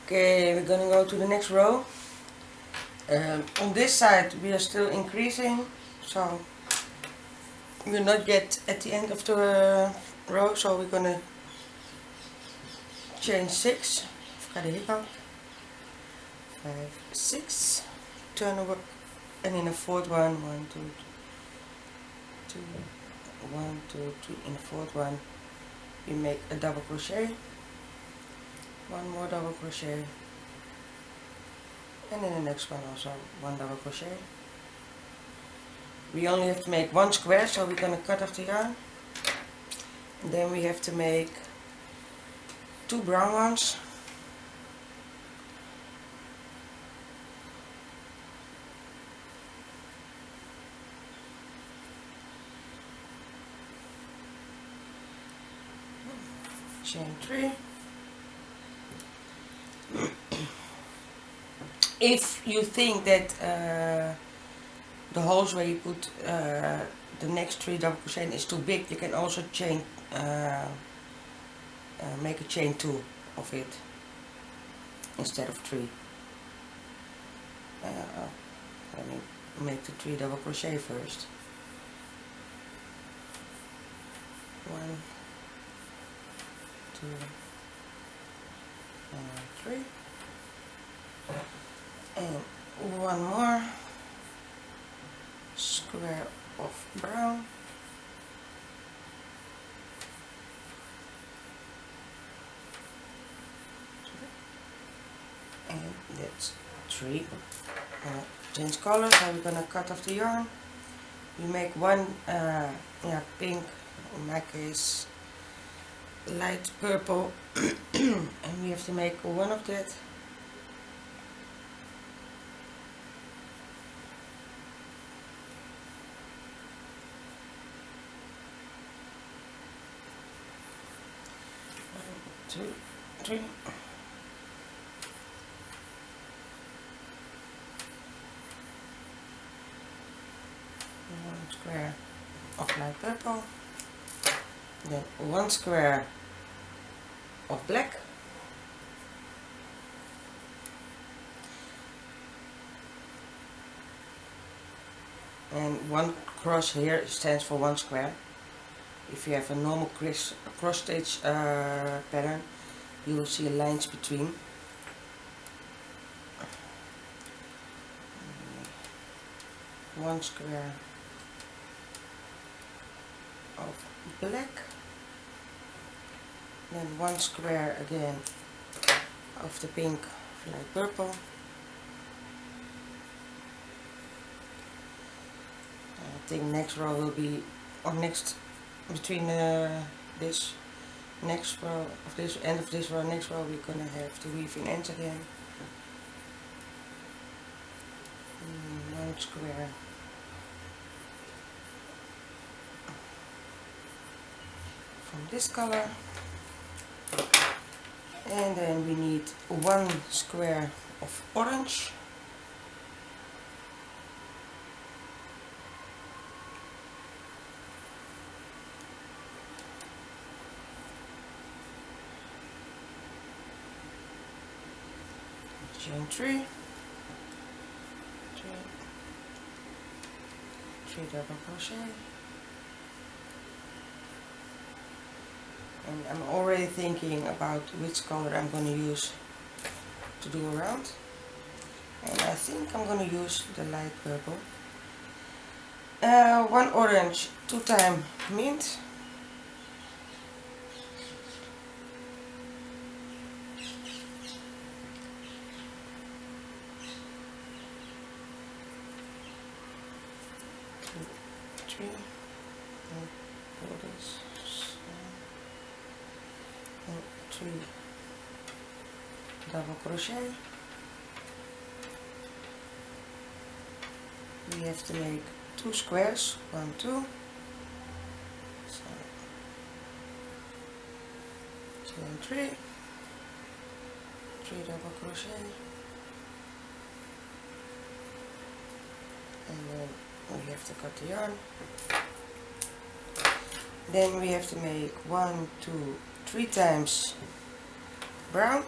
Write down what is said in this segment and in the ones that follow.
Okay, we're gonna go to the next row. On this side we are still increasing, so we're not yet at the end of the row, so we're gonna chain 6. I've got a hiccup. 5, 6, turn over, and in the fourth one, 1, 2, 2, 1, 2, 3. In the fourth one we make a double crochet, one more double crochet, and in the next one also one double crochet. We only have to make one square, so we're going to cut off the yarn, and then we have to make 2 brown ones, chain 3. If you think that the holes where you put the next 3 double crochet is too big, you can also chain make a chain 2 of it instead of 3. Let me make the 3 double crochet first. 1, 2, and 3, and one more square of brown, and that's 3. Change color, so we're gonna cut off the yarn. We make one pink, in my case light purple, and we have to make one of that. One, 2, 3. One square of light purple, then one square of black, and one cross here stands for 1 square. If you have a normal cross stitch pattern, you will see lines between. One square of black, then 1 square again of the pink, light purple, I think next row will be, or next between this next row of this end of this row, next row we're gonna have to weave in ends again. 1 square from this color, and then we need 1 square of orange, chain 3, 3 double crochet, and I'm already thinking about which color I'm going to use to do around, and I think I'm going to use the light purple. 1 orange, 2 times mint, three, and pull this, and 3 double crochet. We have to make 2 squares, 1, 2, so chain 3, 3 double crochet, and then we have to cut the yarn. Then we have to make 1, 2, 3 times brown,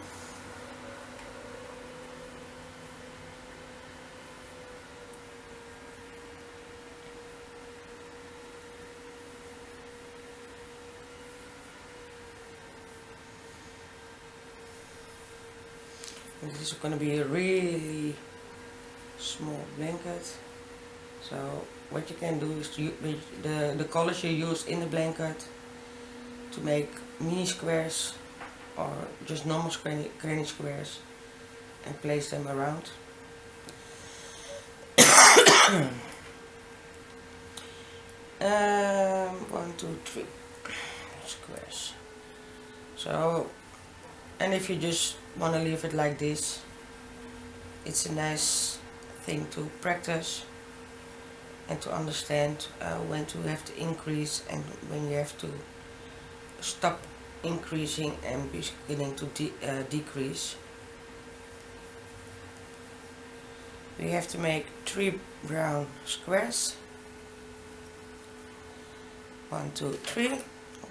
And this is going to be a really small blanket. So what you can do is the colors you use in the blanket to make mini squares or just normal granny squares and place them around. 1, 2, 3 squares. So, and if you just want to leave it like this, it's a nice thing to practice and to understand when to have to increase and when you have to stop increasing and beginning to decrease. We have to make 3 brown squares. 1, 2, 3. I'm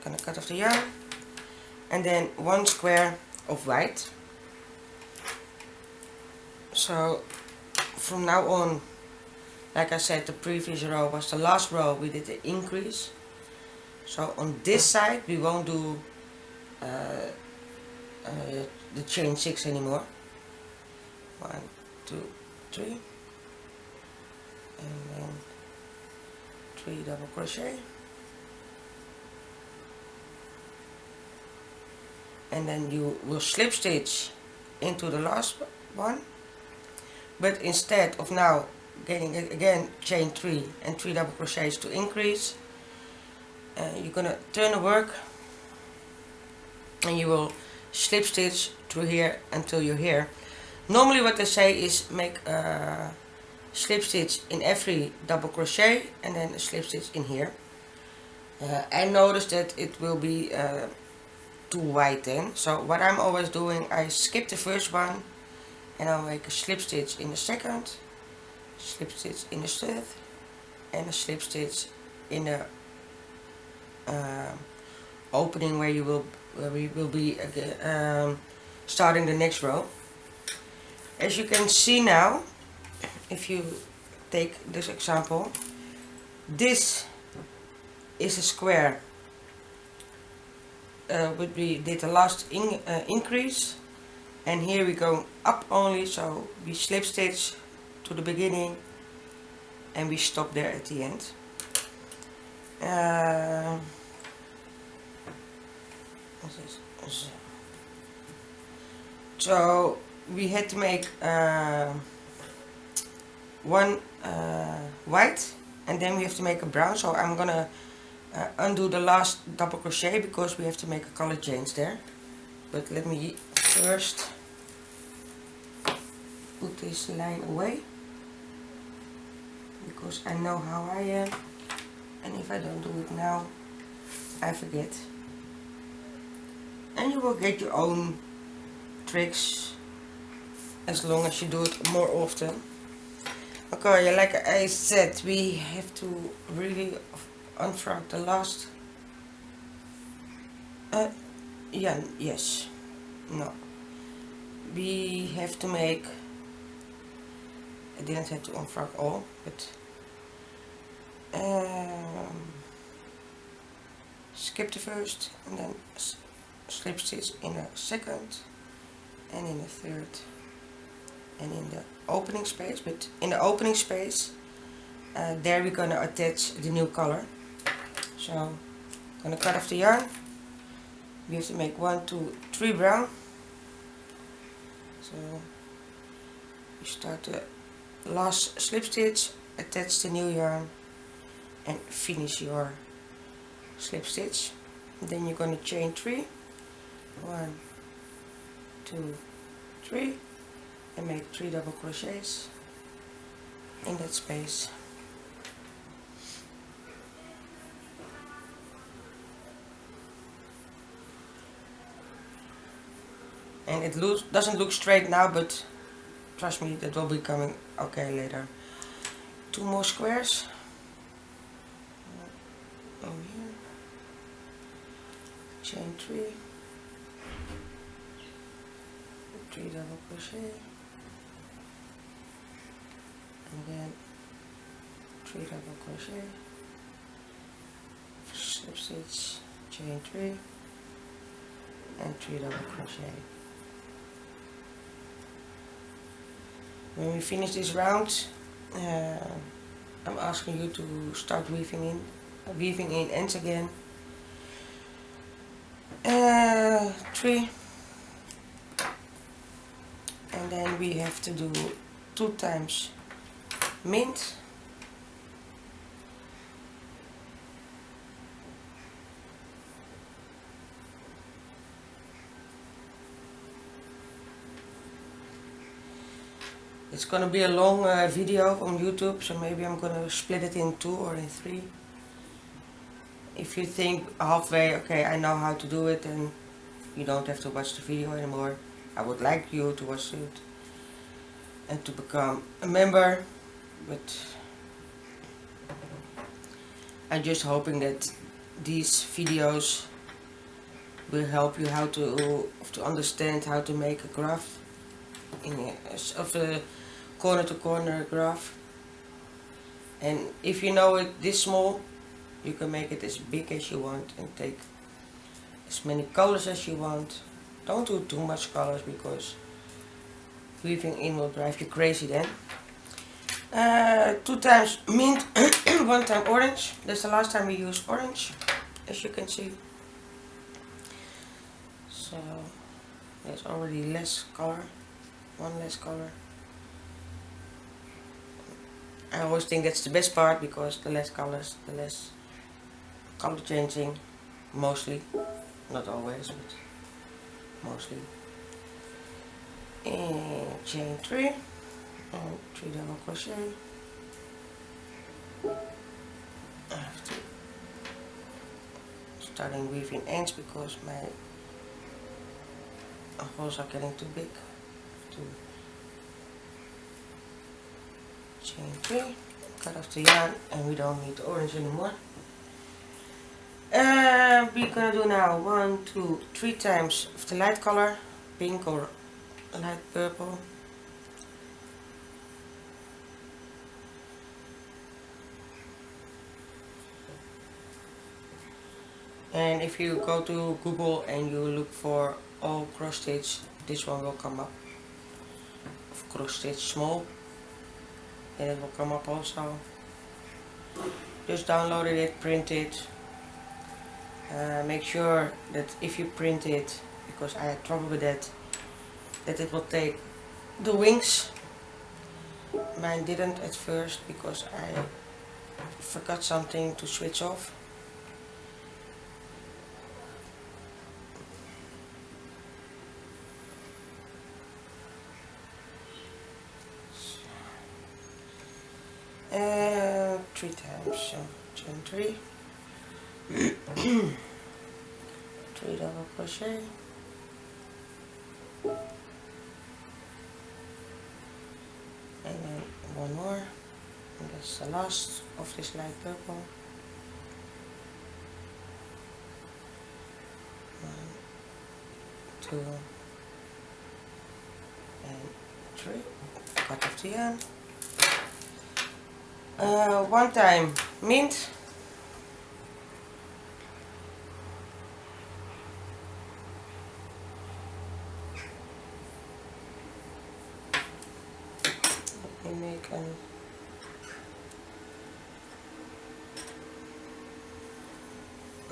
gonna cut off the yarn, and then 1 square of white. So from now on, like I said, the previous row was the last row we did the increase. So on this side we won't do the chain 6 anymore. 1, 2, 3, and then 3 double crochet, and then you will slip stitch into the last one, but instead of now getting again chain 3 and 3 double crochets to increase, you're gonna turn the work and you will slip stitch through here until you're here. Normally what they say is make a slip stitch in every double crochet and then a slip stitch in here. I noticed that it will be too wide then, so what I'm always doing, I skip the first one and I'll make a slip stitch in the second, slip stitch in the third, and a slip stitch in the opening where we will be starting the next row. As you can see now, if you take this example, this is a square what we did the last increase, and here we go up only, so we slip stitch to the beginning and we stop there at the end. So we had to make 1 white, and then we have to make a brown. So I'm gonna undo the last double crochet because we have to make a color change there. But let me first put this line away, because I know how I am, and if I don't do it now I forget. And you will get your own tricks as long as you do it more often. Okay, like I said, we have to really unfrog the last we have to make, I didn't have to unfrog all, but skip the first and then slip stitch in the second and in the third and in the opening space, but in the opening space there we're gonna attach the new color. So I'm gonna cut off the yarn. We have to make 1, 2, 3 brown. So you start the last slip stitch, attach the new yarn and finish your slip stitch. And then you're gonna chain 3, 1, 2, 3, and make 3 double crochets in that space. And it doesn't look straight now, but trust me, that will be coming okay later. 2 more squares over here, chain 3, 3 double crochet, and then 3 double crochet, slip stitch, chain 3, and 3 double crochet. When we finish this round, I'm asking you to start weaving in ends again. 3, and then we have to do 2 times mint, it's gonna be a long video on YouTube, so maybe I'm gonna split it in 2 or in 3. If you think halfway, okay, I know how to do it, then you don't have to watch the video anymore. I would like you to watch it and to become a member, but I'm just hoping that these videos will help you how to understand how to make a graph of a corner to corner graph. And if you know it this small, you can make it as big as you want and take as many colors as you want. Don't do too much colors because weaving in will drive you crazy then. 2 times mint, 1 time orange. That's the last time we use orange, as you can see. So there's already less color, 1 less color. I always think that's the best part, because the less colors, the less color changing, mostly, not always, but mostly. And chain 3 and 3 double crochet. I have to starting weaving ends because my holes are getting too big. To chain 3, cut off the yarn, and we don't need the orange anymore. We're gonna do now 1, 2, 3 times of the light color, pink or light purple. And if you go to Google and you look for all cross stitch, this one will come up. Cross stitch small, and it will come up also. Just downloaded it, print it. Make sure that if you print it, because I had trouble with that it will take the wings. Mine didn't at first because I forgot something to switch off. And 3 times, so chain 3, 3 double crochet, and then 1 more, and that's the last of this light purple. 1, 2, and 3. Cut off the yarn. 1 time mint, let me make a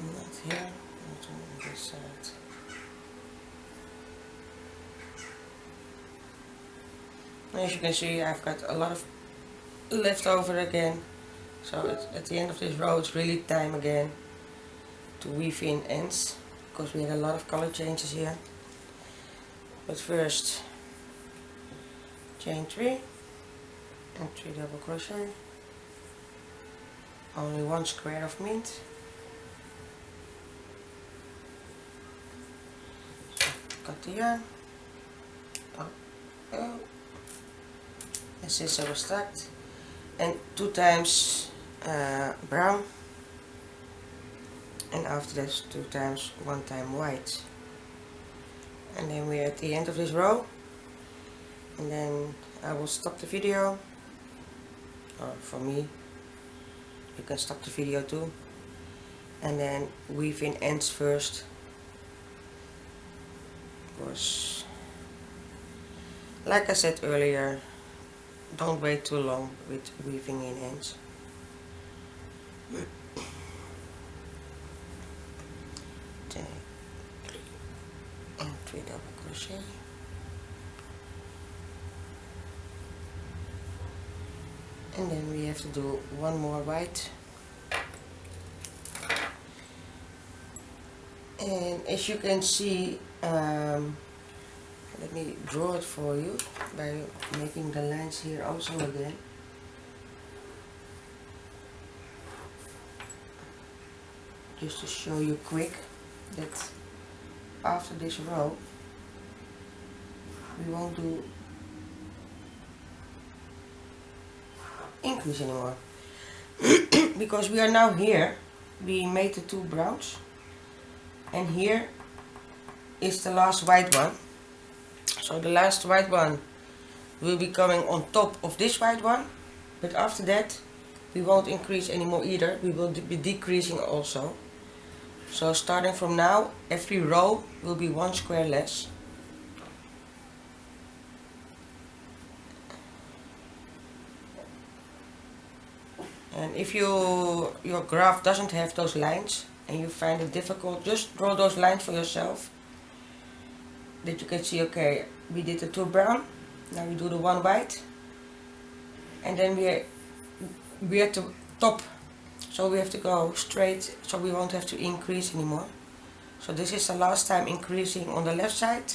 knot here, and on this side. As you can see, I've got a lot of left over again, so at the end of this row it's really time again to weave in ends, because we had a lot of color changes here. But first, chain 3 and 3 double crochet, only 1 square of mint. So cut the yarn, and scissors were stacked, and 2 times brown, and after that 2 times 1 time white. And then we're at the end of this row, and then I will stop the video, or for me you can stop the video too, and then weave in ends first, because like I said earlier, don't wait too long with weaving in ends. Then 3 and 3 double crochet, and then we have to do one more white. And as you can see, let me draw it for you by making the lines here also again. Just to show you quick that after this row we won't do increase anymore. Because we are now here, we made the 2 browns, and here is the last white one. So the last white one will be coming on top of this white one, but after that we won't increase anymore either, we will be decreasing also. So starting from now, every row will be 1 square less. And if your graph doesn't have those lines and you find it difficult, just draw those lines for yourself, that you can see, okay, we did the 2 brown, now we do the 1 white, and then we at the top, so we have to go straight, so we won't have to increase anymore. So this is the last time increasing on the left side.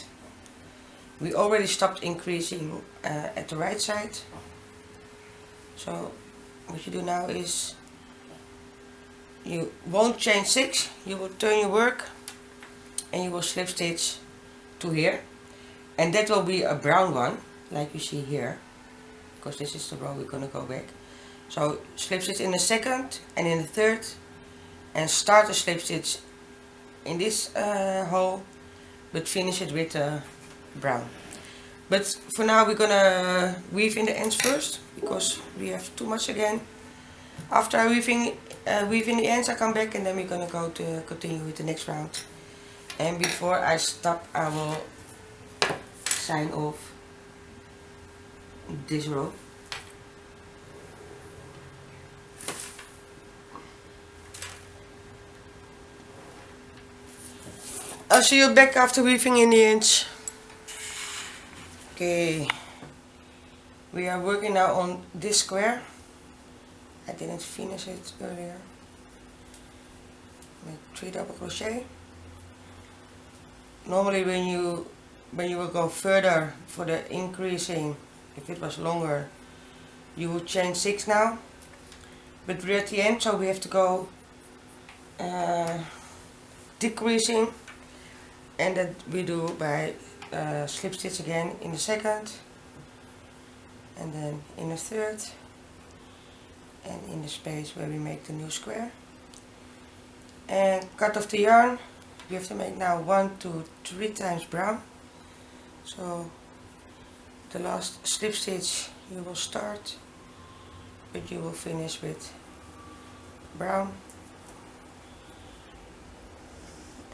We already stopped increasing at the right side. So what you do now is you won't chain 6, you will turn your work and you will slip stitch to here, and that will be a brown one like you see here, because this is the row we're gonna go back. So slip stitch in the second and in the third, and start the slip stitch in this hole, but finish it with brown. But for now we're gonna weave in the ends first, because we have too much again. After weave in the ends I come back, and then we're gonna go to continue with the next round. And before I stop, I will sign off this row. I'll see you back after weaving in the ends. Okay, we are working now on this square. I didn't finish it earlier. With 3 double crochet. Normally when you will go further for the increasing, if it was longer, you would chain 6 now. But we're at the end, so we have to go decreasing, and that we do by slip stitch again in the second, and then in the third, and in the space where we make the new square. And cut off the yarn. You have to make now 1, 2, 3 times brown. So the last slip stitch you will start, but you will finish with brown.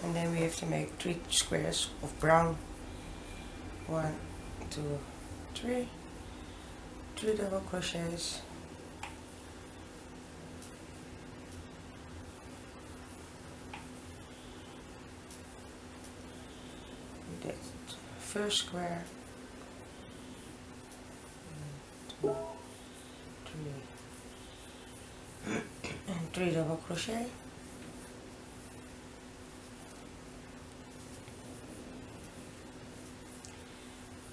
And then we have to make 3 squares of brown. 1, 2, 3, 3 double crochets. That first square. 1, 2, 3, and 3 double crochet.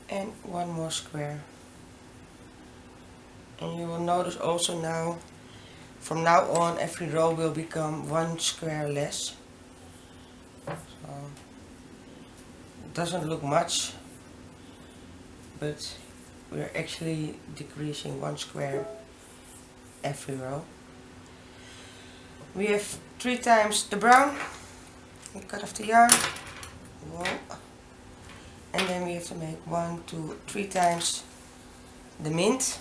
And 1 more square. And you will notice also now, from now on, every row will become 1 square less. So it doesn't look much, but we're actually decreasing 1 square every row. We have 3 times the brown. We cut off the yarn. Whoa. And then we have to make 1, 2, 3 times the mint.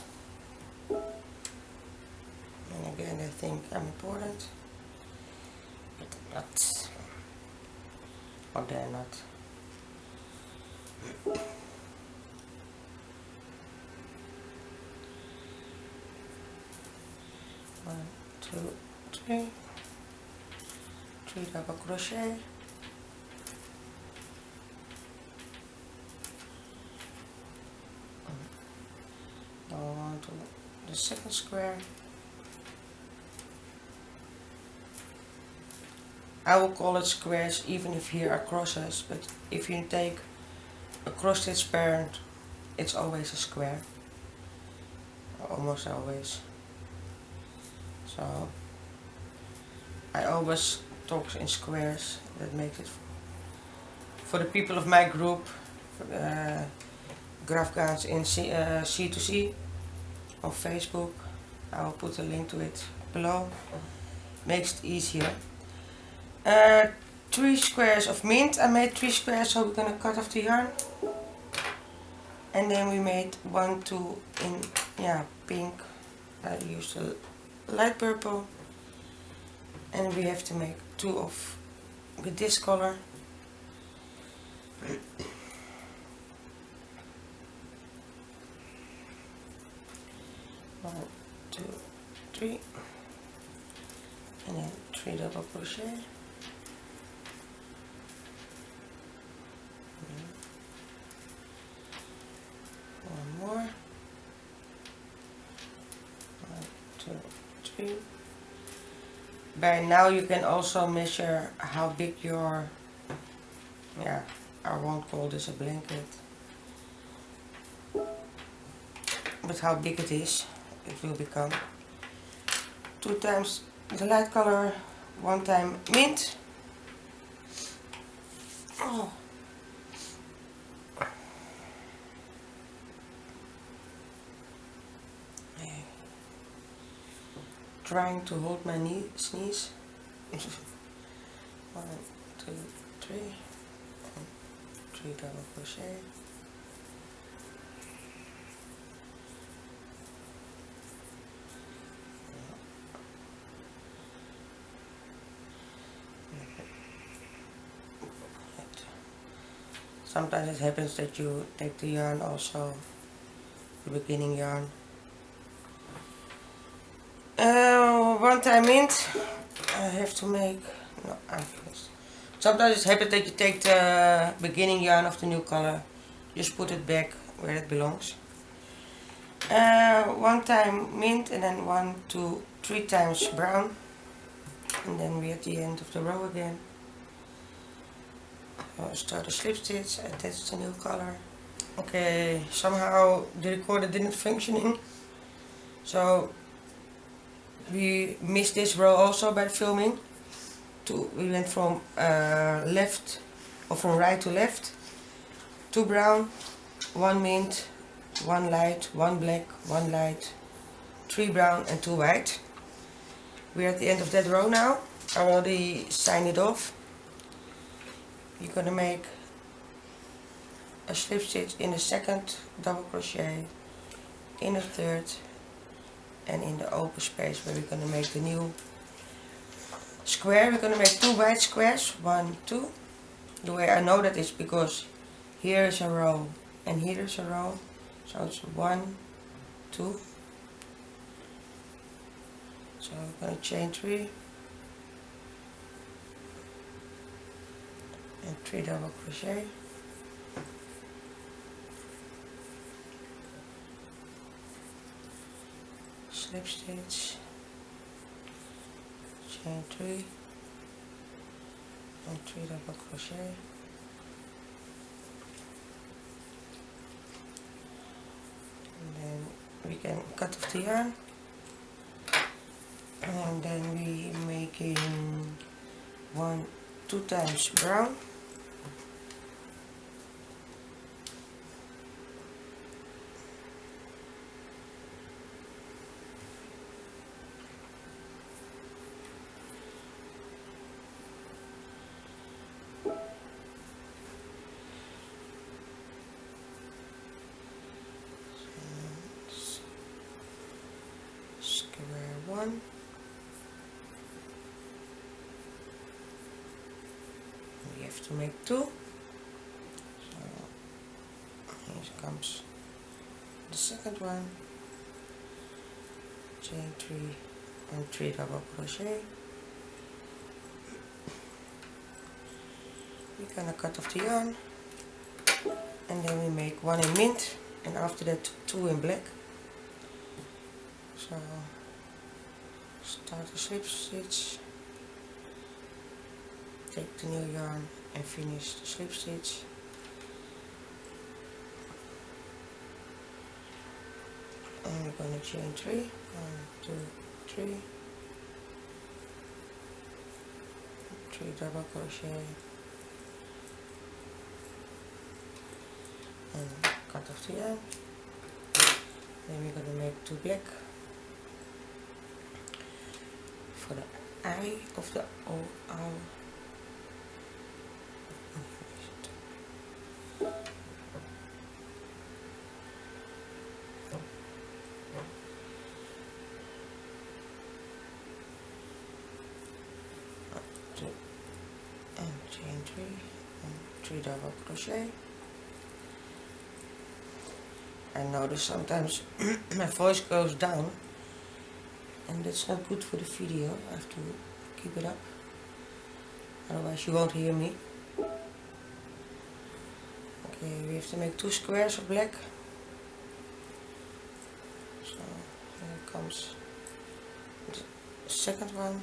And again, I think I'm important, but I'm not. Or they're not. 1, 2, 3, 3 double crochet, now on to the second square. I will call it squares even if here are crosses, but if you take a cross stitch parent, it's always a square, almost always. So I always talk in squares. That makes it for the people of my group, Grapghgan in C2C on Facebook. I will put a link to it below. Makes it easier. 3 squares of mint. I made 3 squares, so we're gonna cut off the yarn. And then we made 1, 2 in pink. I used a light purple. And we have to make 2 of with this color. 1, 2, 3, and then 3 double crochet. One more. 1, 2, 3. By now you can also measure how big your, I won't call this a blanket, but how big it is, it will become. 2 times the light color, 1 time mint. Oh. Trying to hold my sneeze. 1, 2, 3, and 3 double crochet. Sometimes it happens that you take the yarn also, the beginning yarn. 1 time mint. I have to make, no, I'm finished. Sometimes it happens that you take the beginning yarn of the new color, just put it back where it belongs. 1 time mint, and then 1, 2, 3 times brown, and then we're at the end of the row again. Start a slip stitch, attach the new color. Okay, somehow the recorder didn't functioning, so we missed this row also by filming. We went from left, or from right to left. 2 brown, 1 mint, 1 light, 1 black, 1 light, 3 brown and 2 white. We're at the end of that row now. I already signed it off. You're gonna make a slip stitch in the second double crochet, in the third, and in the open space where we're gonna make the new square. We're gonna make 2 white squares, 1, 2. The way I know that is because here is a row and here is a row, so it's 1, 2. So we're gonna chain 3 and 3 double crochet. Slip stitch, chain 3 and 3 double crochet. And then we can cut off the yarn, and then we making 1, 2 times brown. Square 1. We have to make 2. So here comes the second one. Chain 3 and 3 double crochet. We're gonna cut off the yarn, and then we make 1 in mint, and after that 2 in black. So start a slip stitch, take the new yarn and finish the slip stitch. And we're going to chain 3, 1, 2, 3, 3 double crochet, and cut off the yarn. Then we're going to make 2 black for the eye of the owl. And chain 3 and 3 double crochet. I notice sometimes my voice goes down, and that's not good for the video. I have to keep it up, otherwise you won't hear me. Okay, we have to make 2 squares of black. So here comes the second one.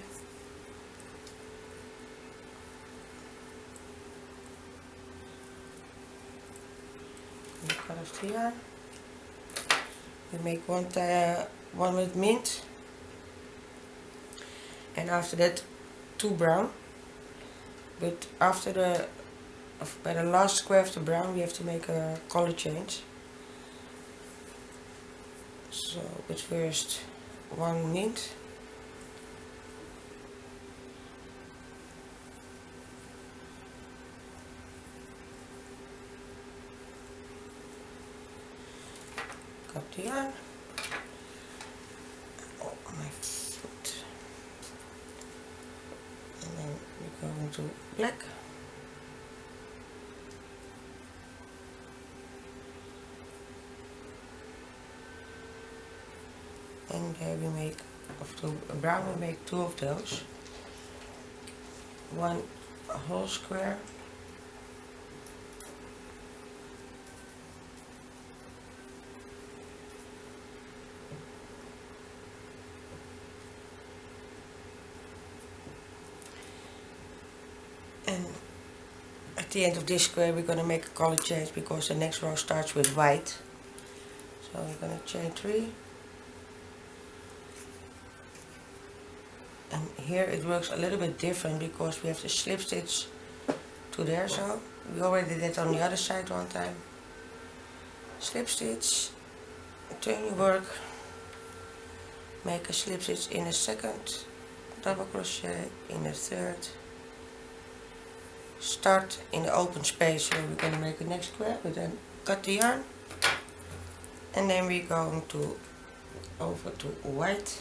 We cut off the yarn. We make one with mint, and after that 2 brown. But after by the last square of the brown, we have to make a color change. So, but first 1 mint. Cut the yarn. Oh, my foot. And then we're going to black. And there we make, of the brown we make 2 of those. 1 whole square. And at the end of this square we're going to make a color change, because the next row starts with white. So we're going to chain 3. And here it works a little bit different, because we have to slip stitch to there. So we already did that on the other side one time. Slip stitch, turn your work, make a slip stitch in the second, double crochet in the third, start in the open space where we're going to make the next square, but then cut the yarn, and then we're going to over to white.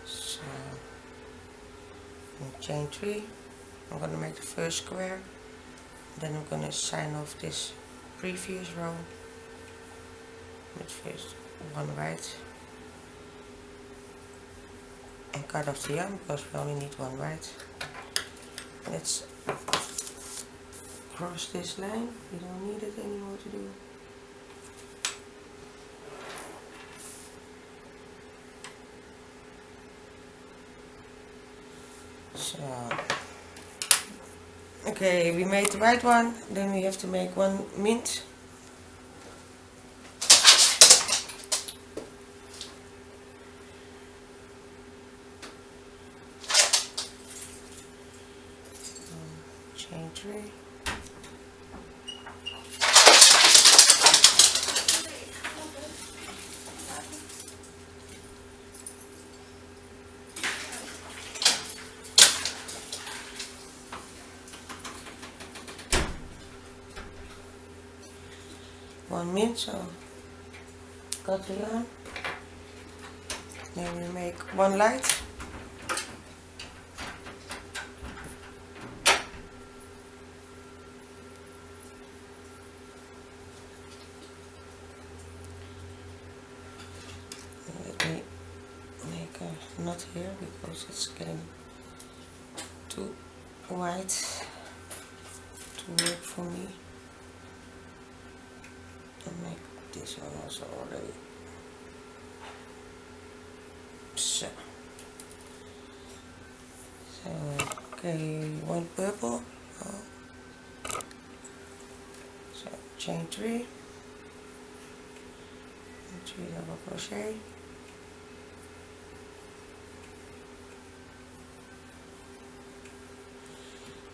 So chain 3, I'm going to make the first square, then I'm going to sign off this previous row with first 1 white, and cut off the yarn because we only need 1 white. Let's cross this line, we don't need it anymore to do. So, okay, we made the white one, then we have to make 1 mint. Chain 3. One mint, so cut the yarn. Then we make 1 light. not here because it's getting too wide to work for me. And make this one also already. So okay, one purple. Oh. So chain 3 and 3 double crochet.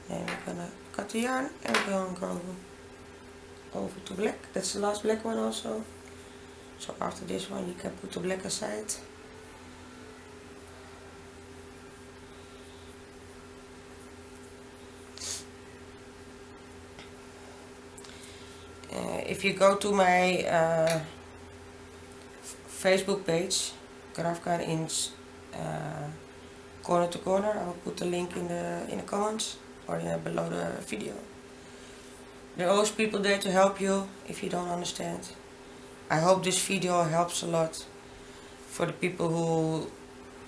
Then we're gonna cut the yarn and we're gonna go over to black. That's the last black one also. So after this one you can put the black aside. If you go to my Facebook page, Grapghgan in corner to corner, I will put the link in the comments or below the video. There are always people there to help you if you don't understand. I hope this video helps a lot for the people who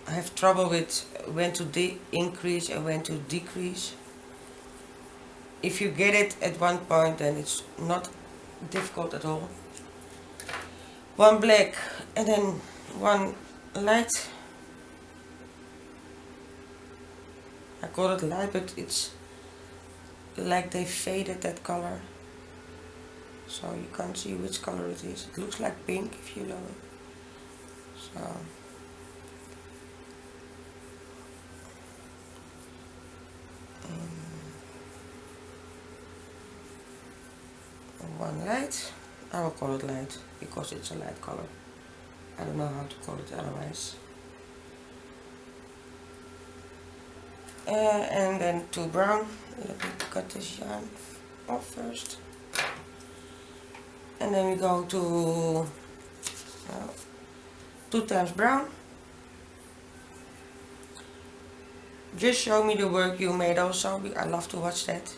have trouble with when to increase and when to decrease. If you get it at one point, then it's not difficult at all. One black and then one light. I call it light, but it's like they faded that color, so you can't see which color it is. It looks like pink if you know it. So one light. I will call it light because it's a light color. I don't know how to call it otherwise. And then 2 brown. Let me cut this yarn off first. And then we go to 2 times brown. Just show me the work you made also. I love to watch that.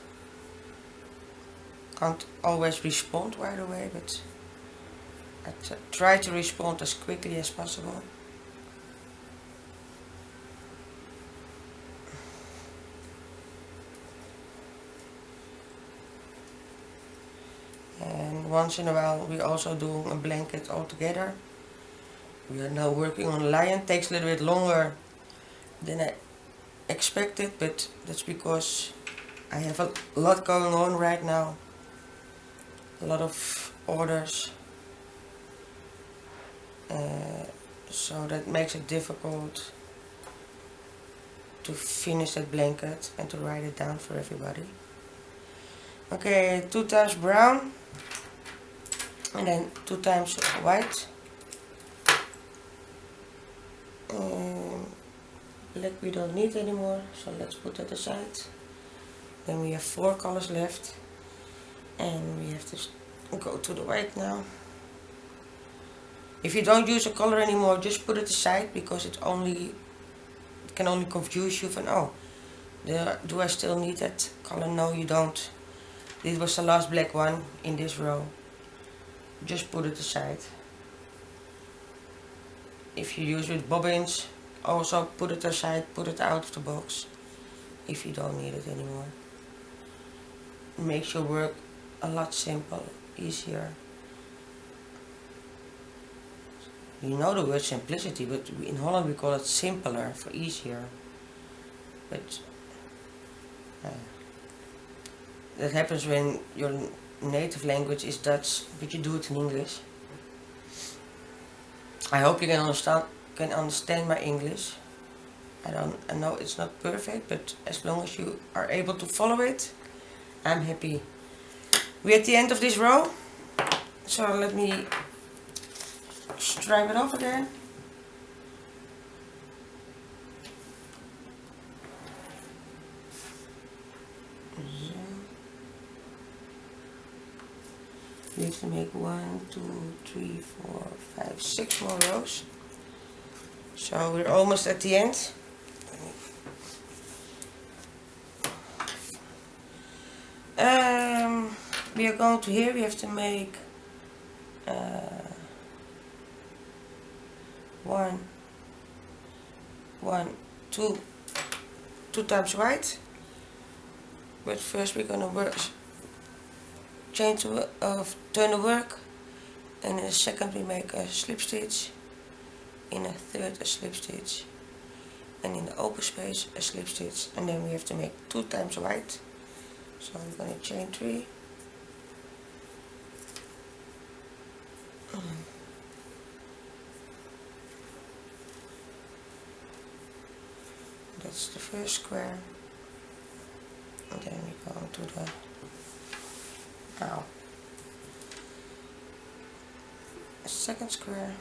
Can't always respond right away, but I try to respond as quickly as possible. And once in a while we also do a blanket all together. We are now working on a lion. Takes a little bit longer than I expected, but that's because I have a lot going on right now. A lot of orders. So that makes it difficult to finish that blanket and to write it down for everybody. Okay, 2 times brown and then 2 times white. Black we don't need anymore, so let's put that aside. Then we have 4 colors left and we have to go to the white now. If you don't use a color anymore, just put it aside because it can only confuse you from, oh, do I still need that color? No, you don't. This was the last black one in this row. Just put it aside. If you use with bobbins, also put it aside, put it out of the box if you don't need it anymore. It makes your work a lot simpler, easier. You know the word simplicity, but in Holland we call it simpler for easier. But that happens when your native language is Dutch, but you do it in English. I hope you can understand my English. I know it's not perfect, but as long as you are able to follow it, I'm happy. We're at the end of this row, so let me stripe it off again. We have to make 1, 2, 3, 4, 5, 6 more rows. So we're almost at the end. We are going to here, we have to make 1, 1, 2, 2 times white. But first we're gonna work, change the turn the work, and in the second we make a slip stitch, in a third a slip stitch, and in the open space a slip stitch, and then we have to make 2 times white. So I'm going to chain 3, that's the first square, and then we go to the second square,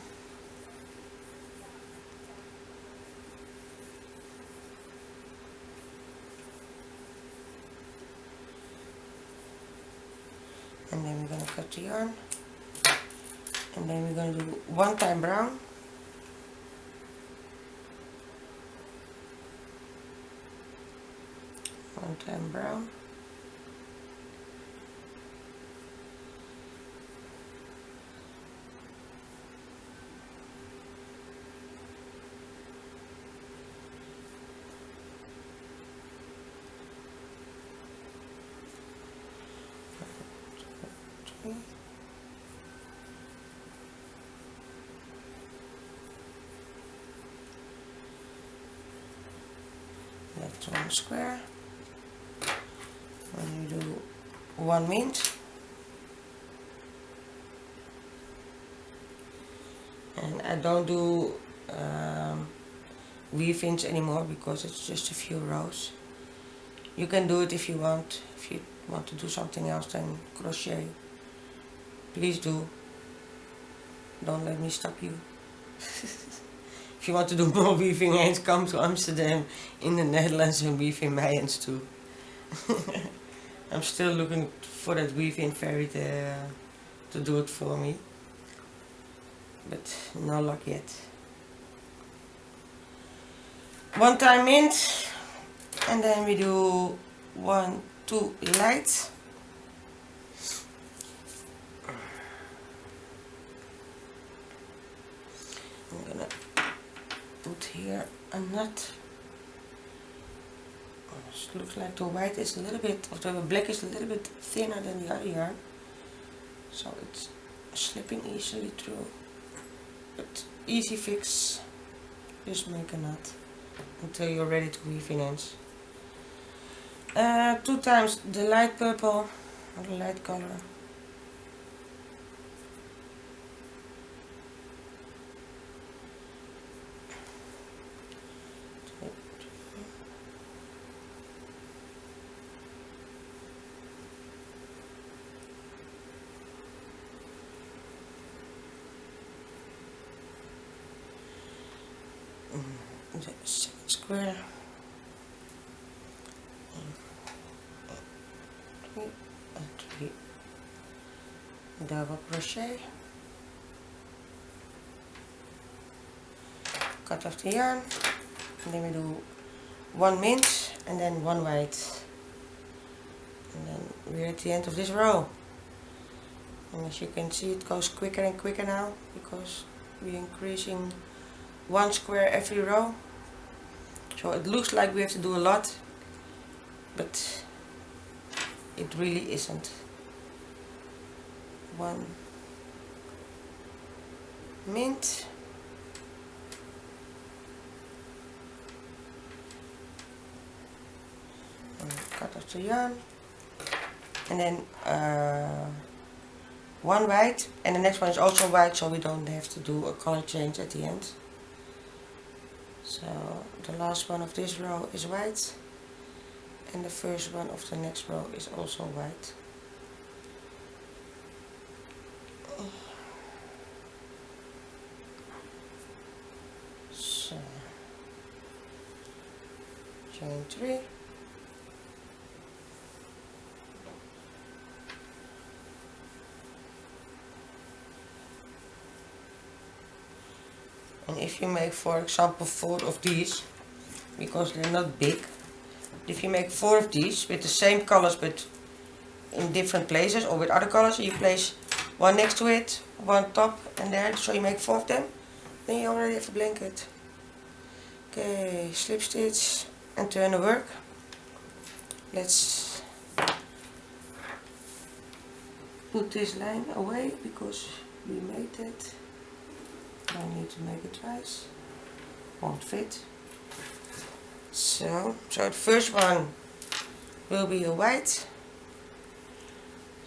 and then we're going to cut the yarn, and then we're going to do 1 time brown, one time brown, that's 1 square, and you do 1 mint, and I don't do weave-ins anymore because it's just a few rows. You can do it if you want. If you want to do something else than crochet, please do. Don't let me stop you. If you want to do more weaving ends, come to Amsterdam in the Netherlands and weave in my ends too. I'm still looking for that weave-in fairy to do it for me, but no luck yet. 1 time mint, and then we do 1, 2 light. I'm gonna put here a knot. It looks like the white is a little bit, or the black is a little bit thinner than the other yarn, so it's slipping easily through. But easy fix, just make a knot until you're ready to weave in ends. 2 times the light purple, or the light color. The second square, 3 and 3 double crochet, cut off the yarn, and then we do 1 mint and then 1 white, and then we're at the end of this row. And as you can see, it goes quicker and quicker now because we're increasing 1 square every row. So it looks like we have to do a lot, but it really isn't. 1 mint, and cut off the yarn, and then 1 white, and the next one is also white, so we don't have to do a color change at the end. So the last one of this row is white, and the first one of the next row is also white. So chain 3, and if you make, for example, 4 of these, because they're not big, if you make 4 of these with the same colors but in different places, or with other colors, you place 1 next to it, 1 top and there, so you make 4 of them, then you already have a blanket. Okay, slip stitch and turn the work. Let's put this line away because we made it. I need to make it twice. Won't fit. So the first one will be a white.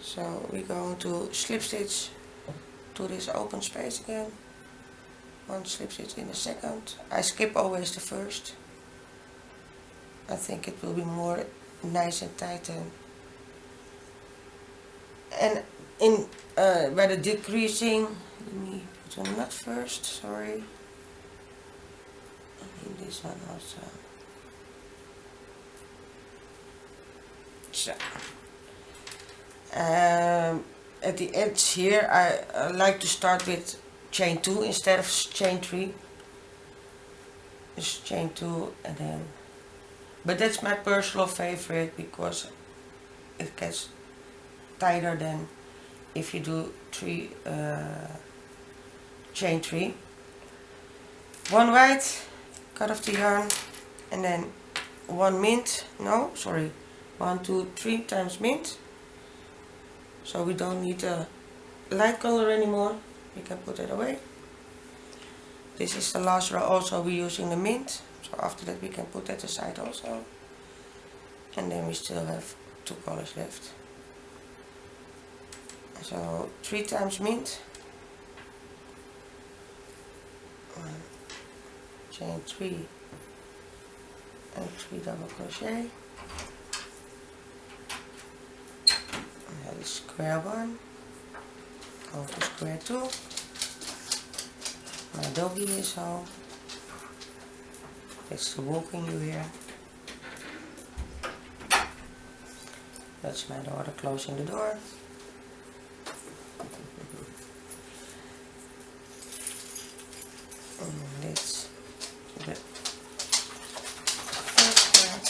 So we're going to slip stitch to this open space again. One slip stitch in the second. I skip always the first. I think it will be more nice and tight and in by the decreasing. Let me put a knot first. Sorry. I need this one also. So at the edge here I like to start with chain 2 instead of chain 3. Just chain 2 and then, but that's my personal favorite because it gets tighter than if you do chain 3. One white, cut off the yarn, and then one mint, no sorry, 1, 2, 3 times mint. So we don't need a light color anymore, we can put it away. This is the last row, also we're using the mint, so after that we can put that aside also. And then we still have 2 colors left. So 3 times mint, 1, chain 3 and 3 double crochet. That is square 1, go to square 2. My doggy is home. That's the walking you hear. That's my daughter closing the door. And this the first part.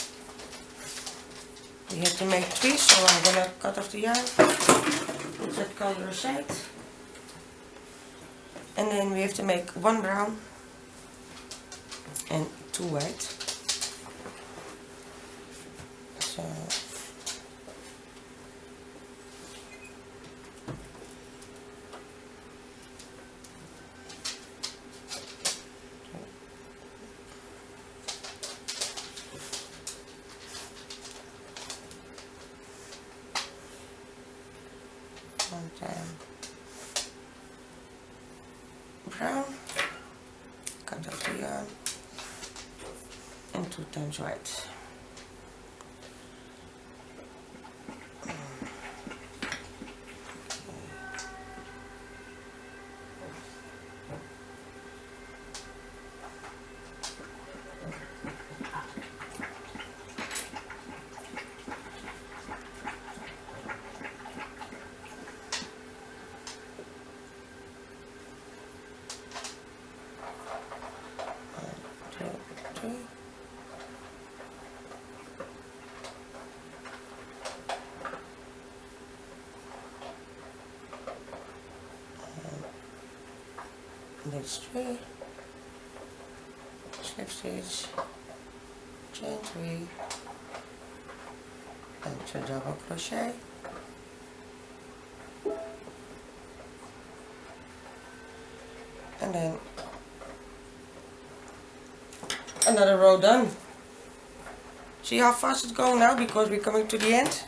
We have to make 3, so I'm gonna cut off the yarn, put that color aside, and then we have to make 1 brown and 2 white. So one time brown, cut off the yarn, and 2 times white. That's 3, slip stitch, chain 3, and 2 double crochet, and then another row done. See how fast it's going now because we're coming to the end.